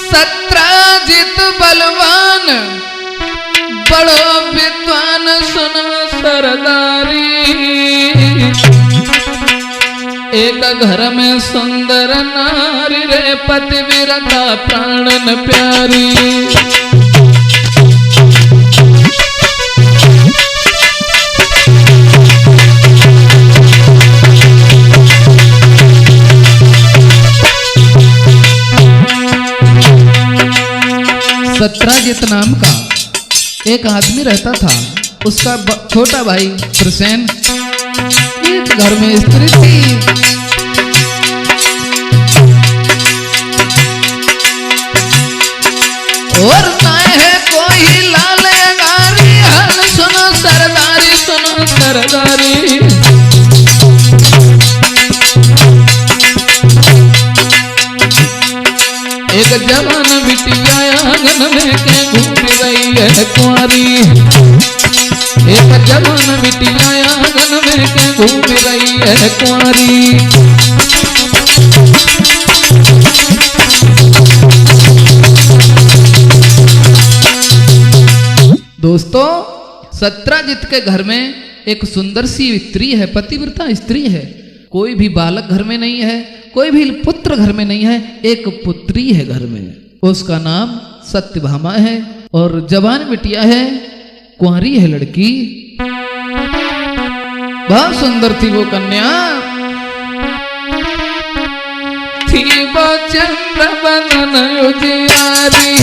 सत्राजित बलवान बड़ो विद्वान सुनो सरदारी। एक घर में सुंदर नारी रे पतिव्रता प्राणन प्यारी। सत्राजित नाम का एक आदमी रहता था। उसका छोटा भाई प्रसेन। एक घर में स्त्री थी। और ना है कोई लाले गारी। हल सुनो सरदारी सुनो सरदारी। एक जवान बिटिया आंगन में के घूम रही है कुंवारी। एक जवान बिटिया आंगन में के घूम रही है कुंवारी। दोस्तों, सत्राजित के घर में एक सुंदर सी स्त्री है, पतिव्रता स्त्री है। कोई भी बालक घर में नहीं है, कोई भी पुत्र घर में नहीं है, एक पुत्री है घर में। उसका नाम सत्यभामा है और जवान बिटिया है, कुंवारी है लड़की। बहुत सुंदर थी वो कन्या। थी वो चंद्र बदन उजियारी।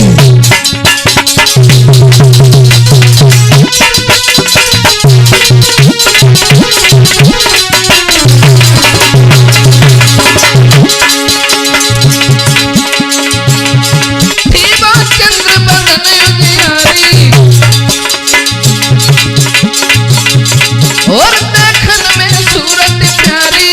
और देखन में सूरत प्यारी।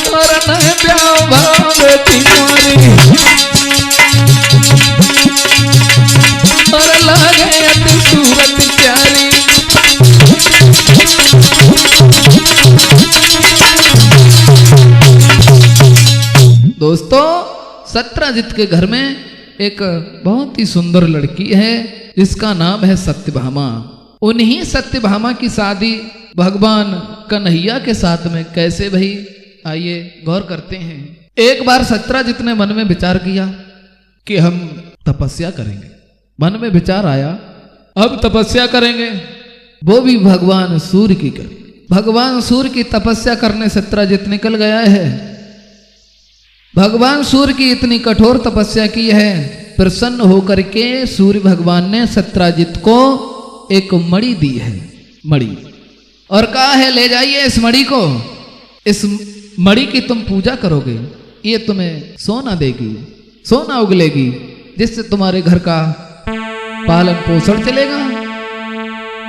और न प्याव भाव थी कुंवारी। और लागे अति सूरत प्यारी। दोस्तों, सत्राजित के घर में एक बहुत ही सुंदर लड़की है जिसका नाम है सत्यभामा। उन्हीं सत्यभामा की शादी भगवान कन्हैया के साथ में कैसे भई, आइए गौर करते हैं। एक बार सत्राजित ने मन में विचार किया कि हम तपस्या करेंगे। मन में विचार आया अब तपस्या करेंगे, वो भी भगवान सूर्य की कर। भगवान सूर्य की तपस्या करने सत्राजित निकल गया है। भगवान सूर्य की इतनी कठोर तपस्या की है। प्रसन्न होकर के सूर्य भगवान ने सत्राजित को एक मणि दी है, मणि, और कहा है ले जाइए इस मणि को। इस मणि की तुम पूजा करोगे, ये तुम्हें सोना देगी, सोना उगलेगी, जिससे तुम्हारे घर का पालन पोषण चलेगा।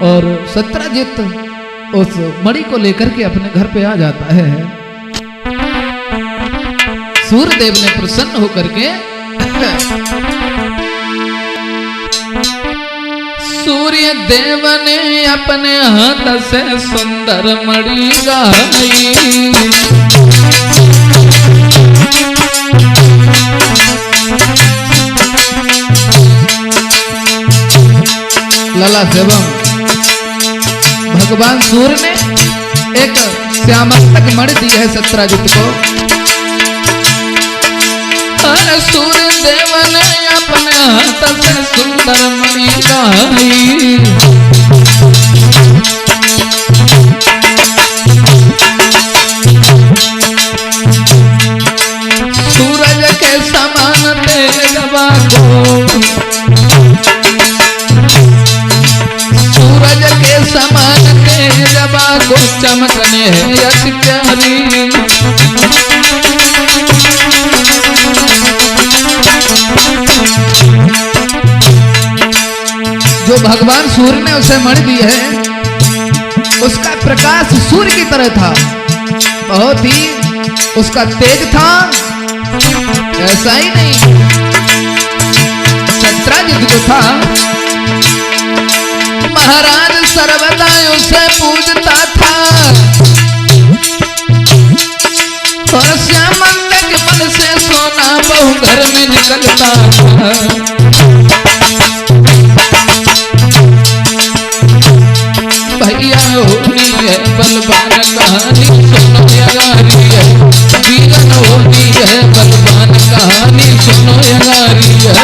और सत्राजित उस मणि को लेकर के अपने घर पे आ जाता है। सूर्यदेव ने प्रसन्न होकर के सूर्य देव ने अपने हाथ से सुंदर मणि गाई। लला सेवम भगवान सूर्य ने एक श्यामस्तक मणि दी है सत्राजित को। सूर्य देव ने अपने हाथ से सुंदर मणि गाई। सूरज के समान तेजवा को, सूरज के समान तेजवा को चमकने है अति प्यारी। जो भगवान सूर्य ने उसे मणि दी है, उसका प्रकाश सूर्य की तरह था, बहुत ही उसका तेज था। ऐसा ही नहीं, सत्राजित जो था महाराज सर्वदा उसे पूजता था और श्यामंत के मन से सोना बहु घर में निकलता था। भैया होनी है बलवान कहानी सुनो यगारी है, वीरन होनी है बलवान कहानी सुनो यगारी है।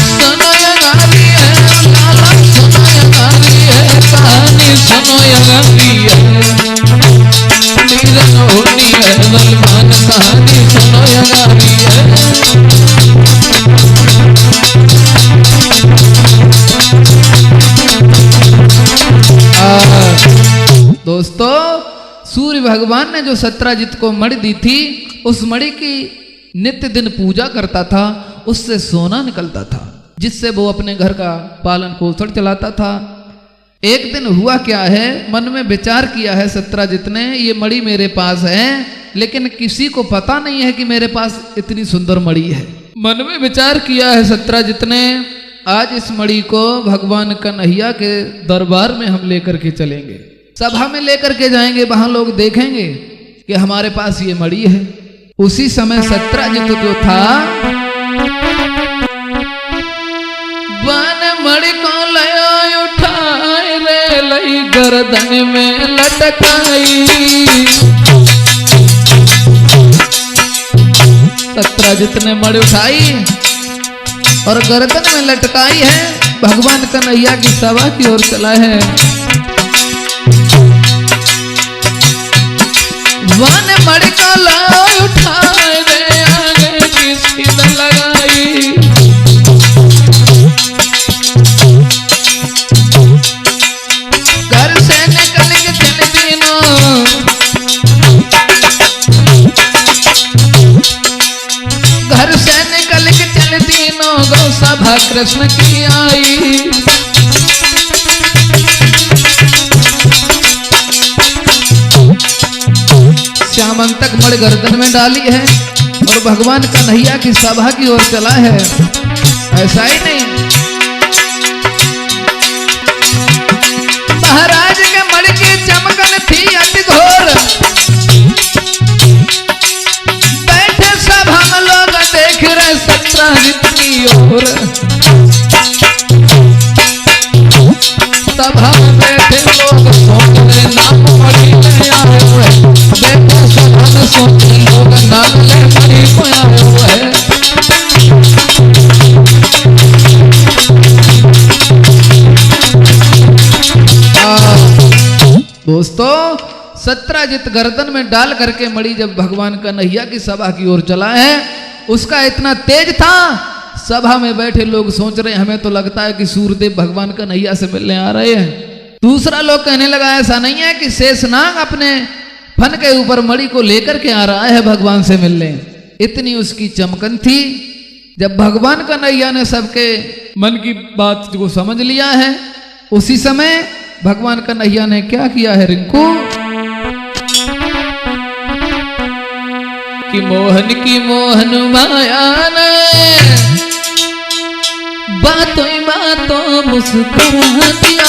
सुनो यगारी है लाला सुनो यगारी है कहानी सुनो यगारी है, वीरन होनी है बलवान कहानी सुनो यगारी है। दोस्तों सूर्य भगवान ने जो सत्राजित को मणि दी थी उस मणि की नित्य दिन पूजा करता था, उससे सोना निकलता था जिससे वो अपने घर का पालन पोषण चलाता था। एक दिन हुआ क्या है, मन में विचार किया है सत्राजित ने, ये मणि मेरे पास है लेकिन किसी को पता नहीं है कि मेरे पास इतनी सुंदर मणि है। मन में विचार किया है सत्राजित ने, आज इस मणि को भगवान कन्हैया के दरबार में हम लेकर के चलेंगे, सभा में लेकर के जाएंगे, वहां लोग देखेंगे कि हमारे पास ये मणि है। उसी समय सत्राजित जो था वन मणि को लया उठाए रे लई गर्दन में लटकाई। सत्राजित ने मणि उठाई और गर्दन में लटकाई है, भगवान कन्हैया की सभा की ओर चला है। वन मणि को लाई उठाए रे आगे किसी न लगाई। घर से निकल के चल तीनों, घर से निकल के चल तीनों गौ सभा कृष्ण की आई। श्यामंतक मणि गर्दन में डाली है और भगवान कन्हैया की सभा की ओर चला है। ऐसा ही नहीं, महाराज के मणि की चमकन थी अति घोर, बैठे सभा में लोग देख रहे सत्राजित की ओर। सभा में बैठे लोग सोच रहे नाम मणि ले आए हुए, देखो सभा में सोचे लोग नाम ले मणि को आए हुए। दोस्तों सत्राजित गर्दन में डाल करके मणि जब भगवान कन्हैया की सभा की ओर चला है, उसका इतना तेज था, सभा में बैठे लोग सोच रहे हमें तो लगता है कि सूर्यदेव भगवान कन्हैया से मिलने आ रहे हैं। दूसरा लोग कहने लगा ऐसा नहीं है कि शेषनाग अपने फन के ऊपर मणि को लेकर के आ रहा है भगवान से मिलने। इतनी उसकी चमकन थी। जब भगवान कन्हैया ने सबके मन की बात को समझ लिया है, उसी समय भगवान कन्हैया ने क्या किया है रिंकू, कि मोहन की मोहन माया ने बातों बातों मुस्कुरा दिया।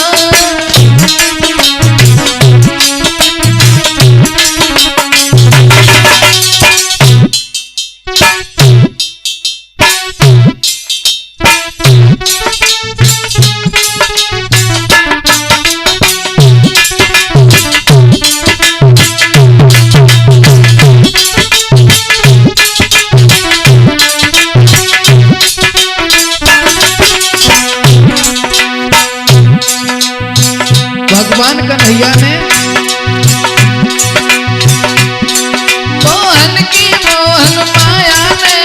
भगवान कन्हैया ने मोहन की मोहन माया ने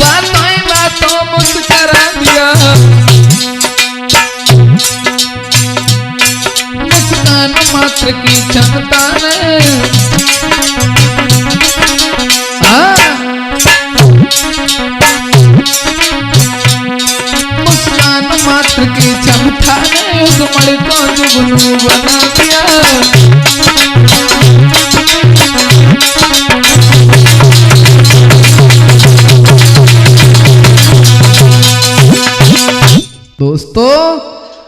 बातों बातों मुस्कुरा दिया। मुस्कान मात्र की क्षमता ने मुस्कान मात्र की क्षमता ने उस मणि को जुगनू बना दिया।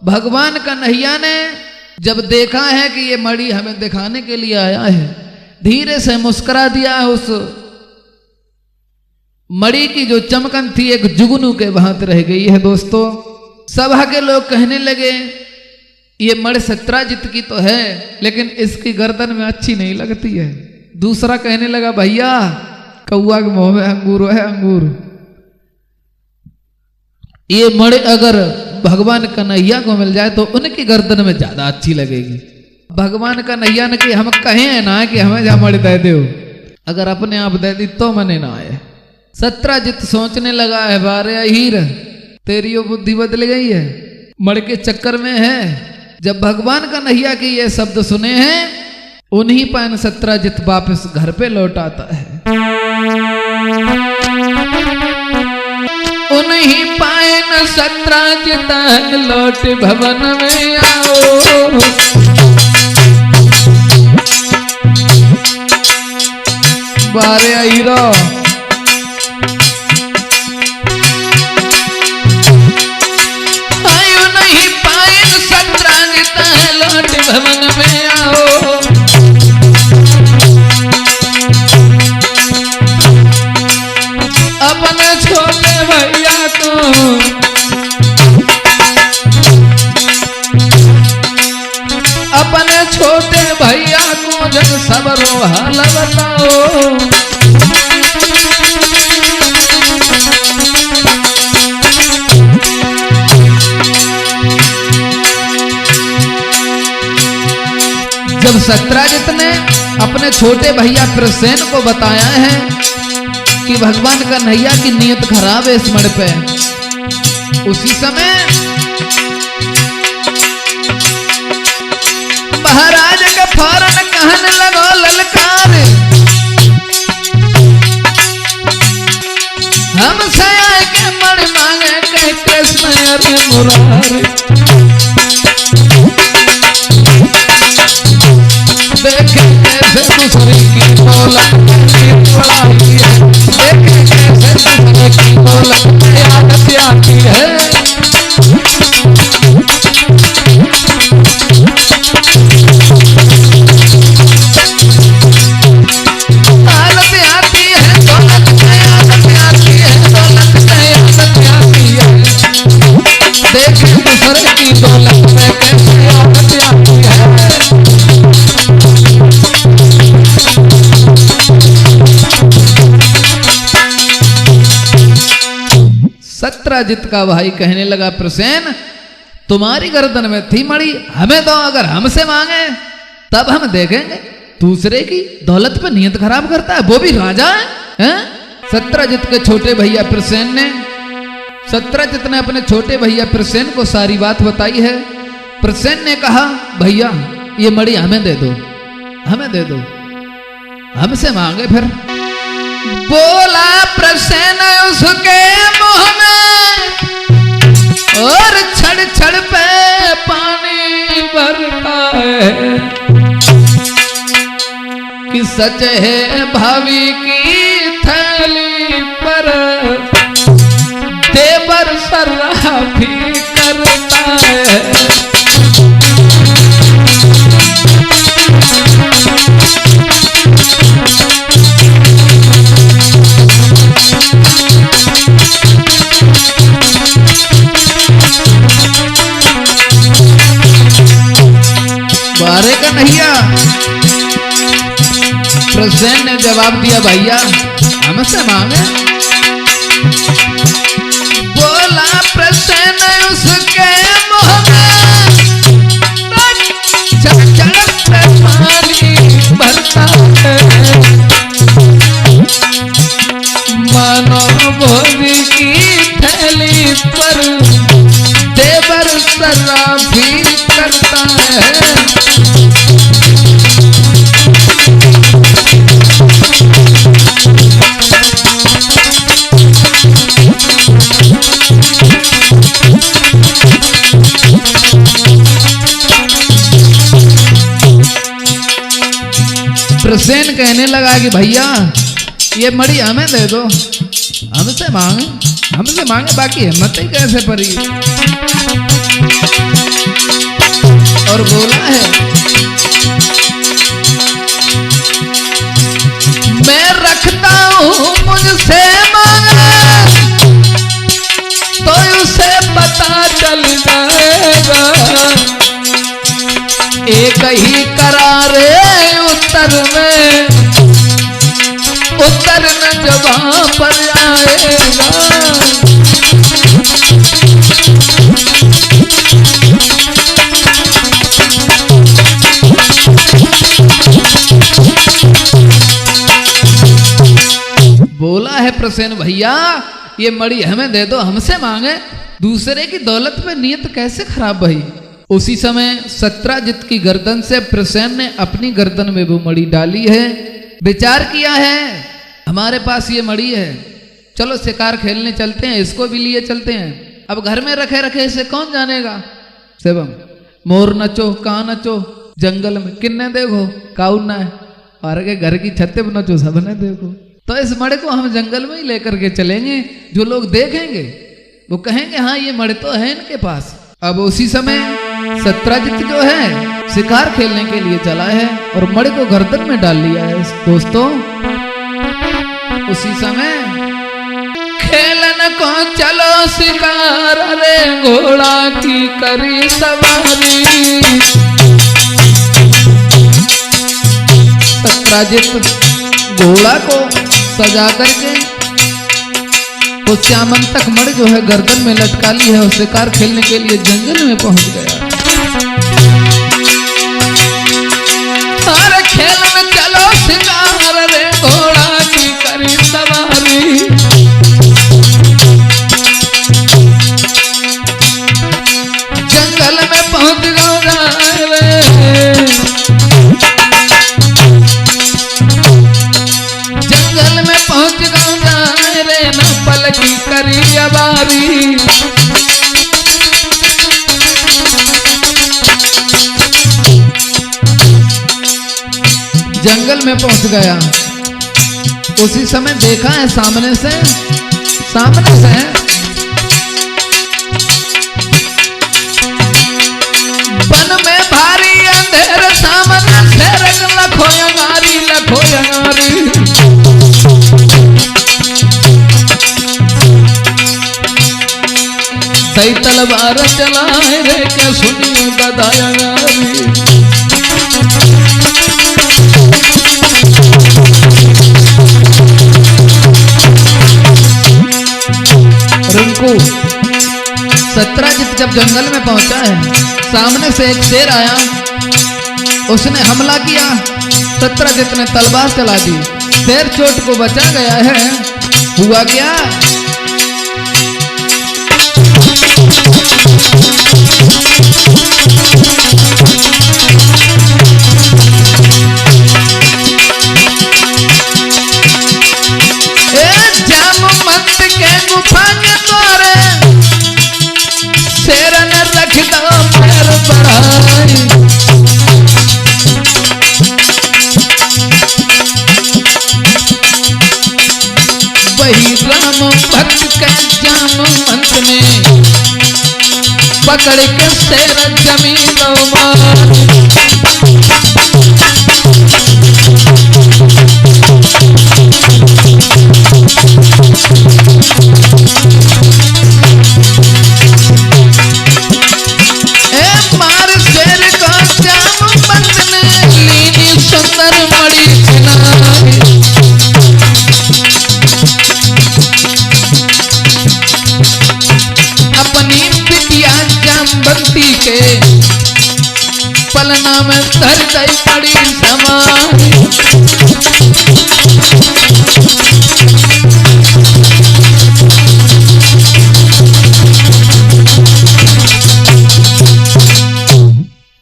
भगवान कन्हैया ने जब देखा है कि ये मणि हमें दिखाने के लिए आया है, धीरे से मुस्कुरा दिया। उस मणि की जो चमकन थी एक जुगनू के भांति रह गई है। दोस्तों, सभा के लोग कहने लगे ये मणि सत्राजित की तो है, लेकिन इसकी गर्दन में अच्छी नहीं लगती है। दूसरा कहने लगा भैया कौआ के मुंह में अंगूर है अंगूर, ये मणि अगर भगवान कन्हैया को मिल जाए तो उनकी गर्दन में ज्यादा अच्छी लगेगी। भगवान कन्हैया ने कि हम कहे ना कि हमें जा मणि दे दो, अगर अपने आप दे दी तो मने ना आए। सत्राजित सोचने लगा है बारे हीर तेरी यो बुद्धि बदल गई है, मणि के चक्कर में है। जब भगवान कन्हैया के ये शब्द सुने हैं, उन्हीं पर सत्राजित वापस घर पे लौट आता है। उन्हीं पायन सत्राजित लौट भवन में आओ, बारे हीरो भवन में आओ। अपने छोटे भैया को अपने छोटे भैया को जब सबरो हाल बताओ। जब सत्राजित ने अपने छोटे भैया प्रसेन को बताया है कि भगवान कन्हैया की नीयत खराब है इस मणि पे, उसी समय महाराज का फौरन कहने लगो ललकार, हमसे आए के मणि मांगे के कृष्ण अरे मुरारी। देखे कैसे दूसरे की दौलत आती है, देखे कैसे दूसरे की दौलत आदत आती है। आदत आती है दौलत आदत आती है, दौलत आदत आती है। देखे दूसरे की दौलत में कैसे आदत आती है। सत्राजित का भाई कहने लगा प्रसेन तुम्हारी गर्दन में थी मणि, हमें दो, अगर हमसे मांगे तब हम देखेंगे। दूसरे की दौलत पे नियत खराब करता है, वो भी राजा है? सत्राजित के छोटे भैया प्रसेन ने सत्राजित ने अपने छोटे भैया प्रसेन को सारी बात बताई है। प्रसेन ने कहा भैया ये मणि हमें दे दो, हमें दे दो, हमसे मांगे फिर। बोला प्रसेन उसके मुंह में और छड़ छड़ पे पानी भरता है कि सच है भावी की थैली पर देवर सर्राफी करता है। बारे कन्हैया प्रसेन ने जवाब दिया भैया हमसे मांगे। बोला प्रसेन उसके मुंह में चढ़ पानी भरता है, मानो भोगी की थैली पर देवर सर्राफी करता है। प्रसेन कहने लगा कि भैया ये मणि हमें दे दो, हमसे मांगे, हमसे मांगे, बाकी हिम्मत ही कैसे पड़ी। और बोला है, मैं रखता हूं मुझसे मांगे तो उसे पता चल जाएगा, एक ही करारे उत्तर में उत्तर न जवां पर आएगा। बोला है प्रसेन भैया, ये मणि हमें दे दो, हमसे मांगे, दूसरे की दौलत पे नियत कैसे खराब भई। उसी समय सत्राजित की गर्दन से प्रसेन ने अपनी गर्दन में वो मणि डाली है। विचार किया है, हमारे पास ये मणि है, चलो शिकार खेलने चलते हैं, इसको भी लिए चलते हैं। अब घर में रखे रखे इसे कौन जानेगा। शिवम मोर नचो कहाँ नचो, जंगल में किन्ने देखो काउ ना है, और के घर की छत पे नचो सबने देखो। तो इस मणि को हम जंगल में ही लेकर के चलेंगे, जो लोग देखेंगे वो कहेंगे हाँ ये मणि तो है इनके पास। अब उसी समय सत्राजित जो है शिकार खेलने के लिए चला है और मणि को गर्दन में डाल लिया है। दोस्तों उसी समय खेलन को चलो शिकार, रे घोड़ा की करी सवारी। सत्राजित घोड़ा को सजा करके वो श्यामंतक मणि जो है गर्दन में लटका ली है और शिकार खेलने के लिए जंगल में पहुंच गया। अरे खेलन चलो शिकार, रे घोड़ा की करी सवारी। जंगल में पहुंच गया जंगल में पहुंच गया रे, न पल की करी अबारी। जंगल में पहुंच गया, उसी समय देखा है सामने से वन में भारी अंधेर, सामने से रंग लखो अंगारी, लखो अंगारी। सही तलवार चलाए रे क्या सुनियो गदाया गारी। रिंकू सत्राजित जब जंगल में पहुंचा है, सामने से एक शेर आया, उसने हमला किया, सत्राजित ने तलवार चला दी, शेर चोट को बचा गया है। हुआ क्या, जामवंत के गुफा के द्वारे शेर ने रख दो पैर बढ़ाई। वही राम भक्त के जामवंत ने पकड़ के शेर जमीन मार। पलना में धर गई पड़ी समाई।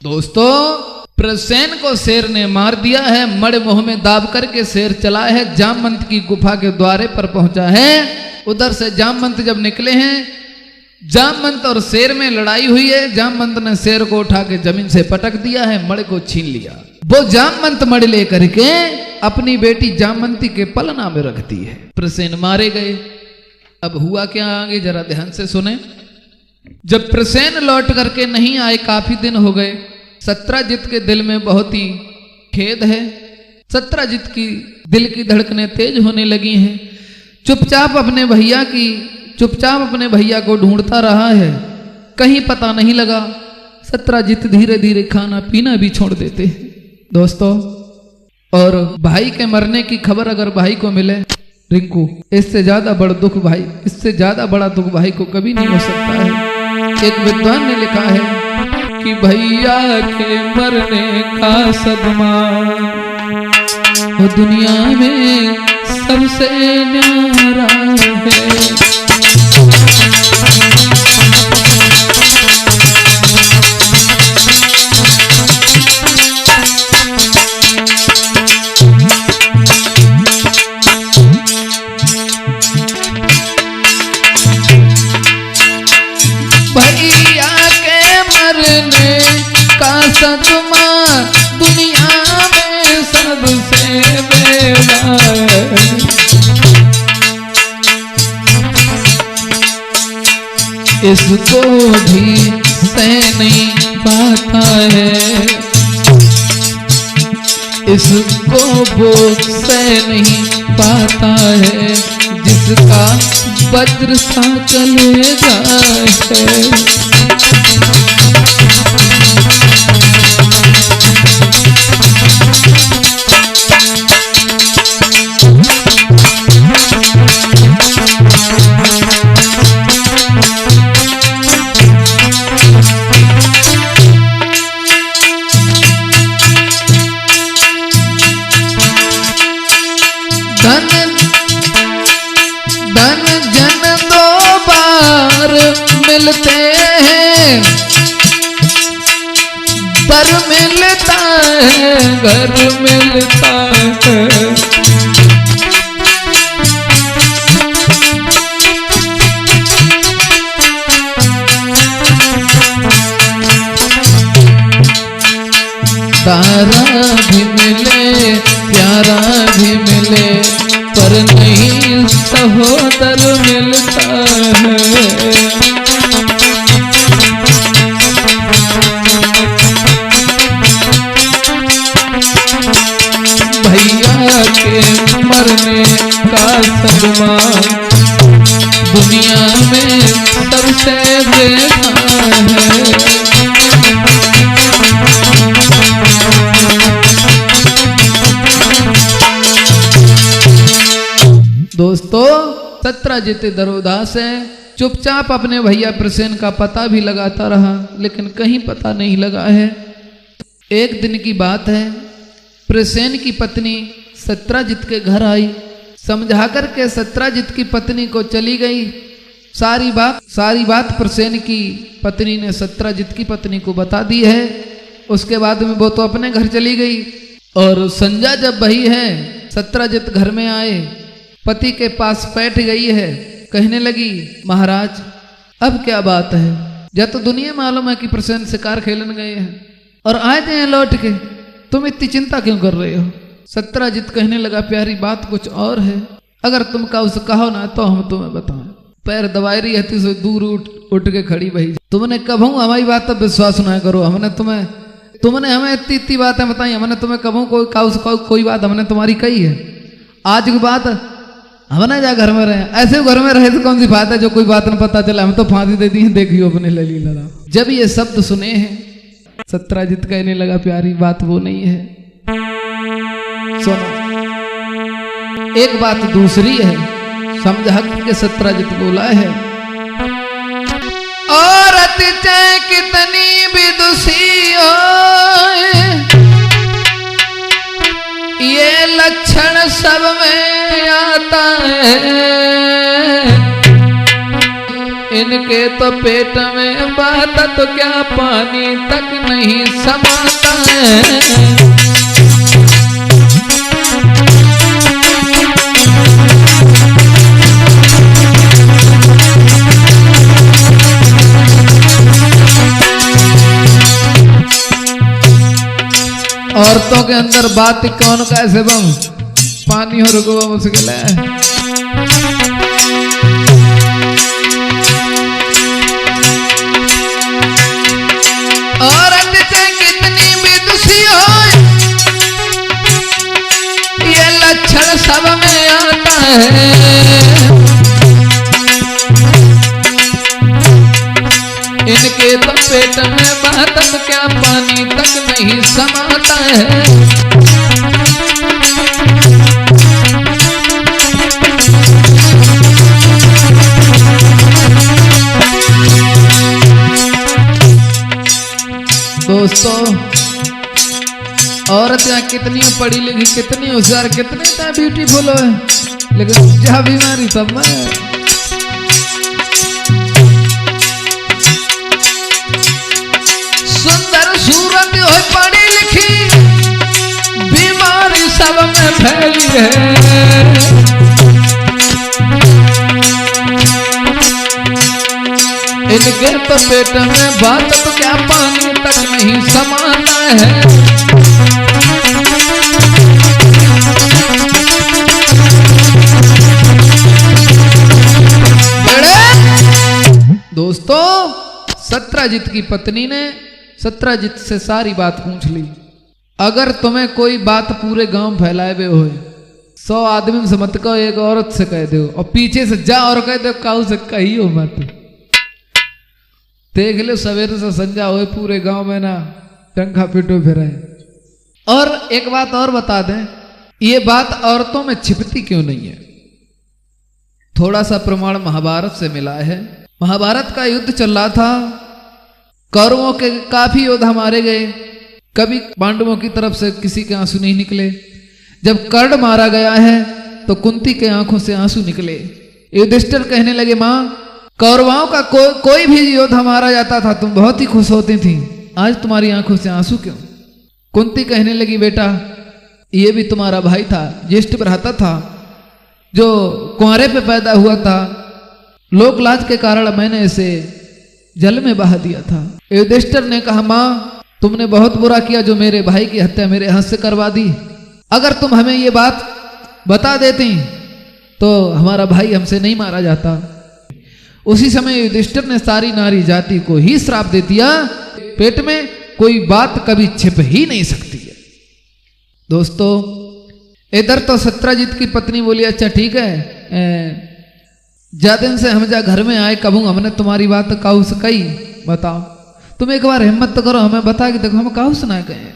दोस्तों प्रसेन को शेर ने मार दिया है, मड़ मुंह में दाब करके शेर चला है, जामवंत की गुफा के द्वारे पर पहुंचा है। उधर से जामवंत जब निकले हैं, जामवंत और शेर में लड़ाई हुई है, जामवंत ने शेर को उठा के जमीन से पटक दिया है, मड़ को छीन लिया। वो जामवंत मड़ लेकर के अपनी बेटी जामवंती के पलना में रखती है। प्रसेन मारे गए। अब हुआ क्या आगे जरा ध्यान से सुने। जब प्रसेन लौट करके नहीं आए, काफी दिन हो गए, सत्राजित के दिल में बहुत ही खेद है। सत्राजित की दिल की धड़कनें तेज होने लगी हैं। चुपचाप अपने भैया को ढूंढता रहा है, कहीं पता नहीं लगा। सत्राजित धीरे धीरे खाना पीना भी छोड़ देते हैं दोस्तों। और भाई के मरने की खबर अगर भाई को मिले, रिंकू, इससे ज्यादा बड़ा दुख भाई को कभी नहीं हो सकता है। एक विद्वान ने लिखा है कि भैया के मरने का सदमा वो दुनिया में सबसे न्यारा है। भैया के मरने का सदमा दुनिया में सबसे बड़ा है। इसको भी सह नहीं पाता है, इसको वो सह नहीं पाता है जिसका वज्र सा कलेजा है। धन जन दो बार मिलते हैं, पर मिलता है घर मिलता है। तारा भी मिले प्यारा भी मिले, पर नहीं सहोदर मिलता है। भैया के मरने का सदमा दुनिया में सबसे बेकार है। दोस्तों, सत्राजित दरोदास है। चुपचाप अपने भैया प्रसेन का पता भी लगाता रहा, लेकिन कहीं पता नहीं लगा है। एक दिन की बात है, प्रसेन की पत्नी सत्राजित के घर आई। समझा कर के सत्राजित की पत्नी को चली गई। सारी बात प्रसेन की पत्नी ने सत्राजित की पत्नी को बता दी है। उसके बाद में वो तो अपने घर चली गई। और संजा जब बही है, सत्राजित घर में आए, पति के पास बैठ गई है, कहने लगी, महाराज अब क्या बात है? जब तो दुनिया मालूम है कि प्रसेन शिकार खेलन गए हैं और आए थे हैं लौट के, तुम इतनी चिंता क्यों कर रहे हो? सत्राजित कहने लगा, प्यारी बात कुछ और है, अगर तुम का उसे कहो ना तो हम तुम्हें बताएं। पैर दबाई रही हती से दूर उठ के खड़ी भई, तुमने कभू हमारी बात पर विश्वास ना करो। तुमने हमें इतनी बातें बताई, हमने तुम्हें कभू कोई बात हमने तुम्हारी कही है? आज की बात हमने जा घर में रहे, ऐसे घर में रहे तो कौन सी बात है जो कोई बात न पता चला? हम तो फांसी दे दी है, देखियो अपने लली लड़ा। जब ये शब्द सुने हैं, सत्राजित कहने लगा, प्यारी बात वो नहीं है, सुनो एक बात दूसरी है। समझा के सत्राजित बोला है, औरत चाहे कितनी भी दुषी हो, ये लक्षण सब में आता है। इनके तो पेट में बात तो क्या पानी तक नहीं समाता है। औरतों के अंदर बात कौन कैसे बम पानी हो रुको मुश्किल है। औरत से कितनी है। इनके तो पेट में बात क्या पानी तक नहीं समाता है। दोस्तों, औरत यहाँ कितनी पढ़ी लिखी, कितनी होशियार, कितनी ब्यूटीफुल है, लेकिन जहाँ बीमारी सब में सुंदर सूरत हो पढ़ी लिखी, बीमारी सब में फैली है। इनके तो पेट में बात तो क्या पानी तक नहीं समाता है। दोस्तों, सत्राजित की पत्नी ने सत्राजित से सारी बात पूछ ली। अगर तुम्हें कोई बात पूरे गांव फैलाए हुए हो, 100 आदमी से मत कहो, एक औरत से कह दो, और पीछे से जा और कह दो काऊ से कही हो मत। देख लो सवेरे से संजा हो पूरे गांव में ना टंका पिटो फिरे। और एक बात और बता दें, ये बात औरतों में छिपती क्यों नहीं है? थोड़ा सा प्रमाण महाभारत से मिला है। महाभारत का युद्ध चल रहा था, कौरवों के काफी योद्धा मारे गए, कभी पांडवों की तरफ से किसी के आंसू नहीं निकले। जब कर्ण मारा गया है तो कुंती के आंखों से आंसू निकले। युधिष्ठिर कहने लगे, मां, कौरवों का कोई भी योद्धा मारा जाता था तुम बहुत ही खुश होती थी, आज तुम्हारी आंखों से आंसू क्यों? कुंती कहने लगी, बेटा ये भी तुम्हारा भाई था, ज्येष्ठ भ्राता था, जो कुंवारे पे पैदा हुआ था, लोक लाज के कारण मैंने इसे जल में बहा दिया था। युधिष्ठिर ने कहा, मां तुमने बहुत बुरा किया जो मेरे भाई की हत्या मेरे हाथ से करवा दी। अगर तुम हमें ये बात बता देती तो हमारा भाई हमसे नहीं मारा जाता। उसी समय युधिष्ठिर ने सारी नारी जाति को ही श्राप दे दिया, पेट में कोई बात कभी छिप ही नहीं सकती है। दोस्तों, इधर तो सत्राजित की पत्नी बोली, अच्छा ठीक है, जा दिन से हम जा घर में आए, कबू हमने तुम्हारी बात काऊ से कही, बताओ तुम एक बार हिम्मत तो करो, हमें बता के देखो हम काऊ सुना गए।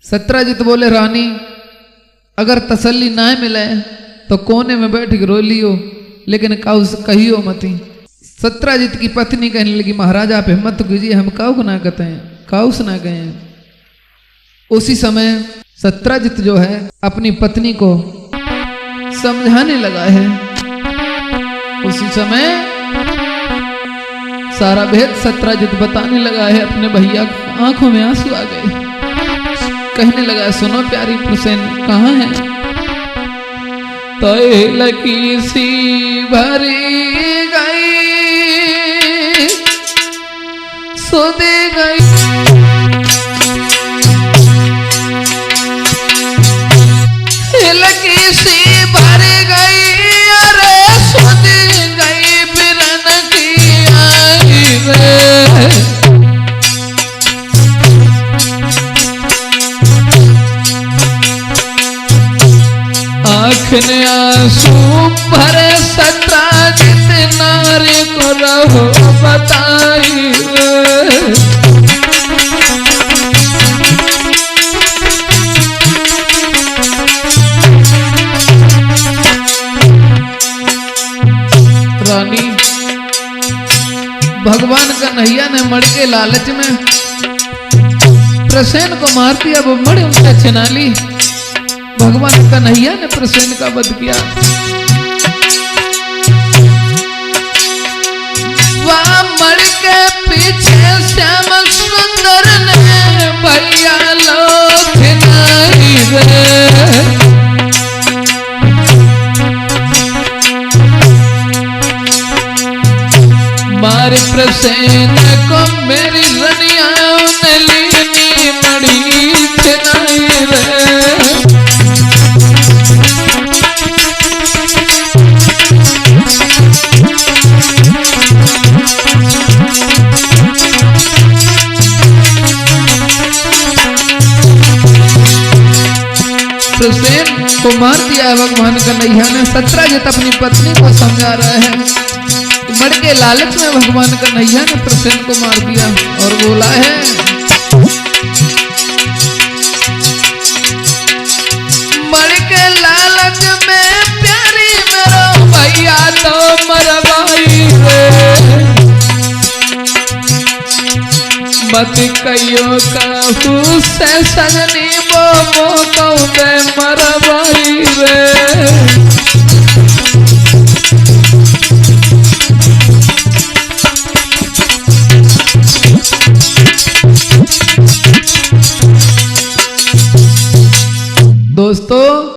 सत्राजित बोले, रानी अगर तसल्ली ना मिले तो कोने में बैठ के रो लियो, लेकिन काऊ से कहियो मती। सत्राजित की पत्नी कहने लगी, महाराजा आप हिम्मत कीजिए, हम काऊ ना कहते हैं, काऊ सुना गए हैं। उसी समय सत्राजित जो है अपनी पत्नी को समझाने लगा है। उसी समय सारा भेद सत्राजित बताने लगा है। अपने भैया की आंखों में आंसू आ गए, कहने लगा, सुनो प्यारी प्रसेन कहाँ है? तैल की सी भरी गई सुधी गई, तिल की सी भरी गई, अरे सुधी गई, बिरन की आई रे। आँख ने आंसू भरे सत्राजित, नारी को रहो बताई। रानी, भगवान कन्हैया ने मड़ के लालच में प्रसेन को मार दिया, वो मड़ उनसे छिना ली। भगवान कन्हैया ने प्रसेन का वध किया। वह मड़ के पीछे श्याम सुंदर ने भैया लोग नहीं रे। मारी प्रसेन को मेरी रनिया ने लीनी मड़ी नहीं रे। प्रसेन को मार दिया है भगवान कन्हैया ने। सत्यजित अपनी पत्नी को समझा रहे हैं, मर के लालच में भगवान कन्हैया ने प्रसेन को मार दिया और बोला है, मर के लालच में प्यारी मेरो भैया तो मरवाई रे, मत कहियो कहू से सजनी वो कहूँ मैं मरवाई रे। दोस्तों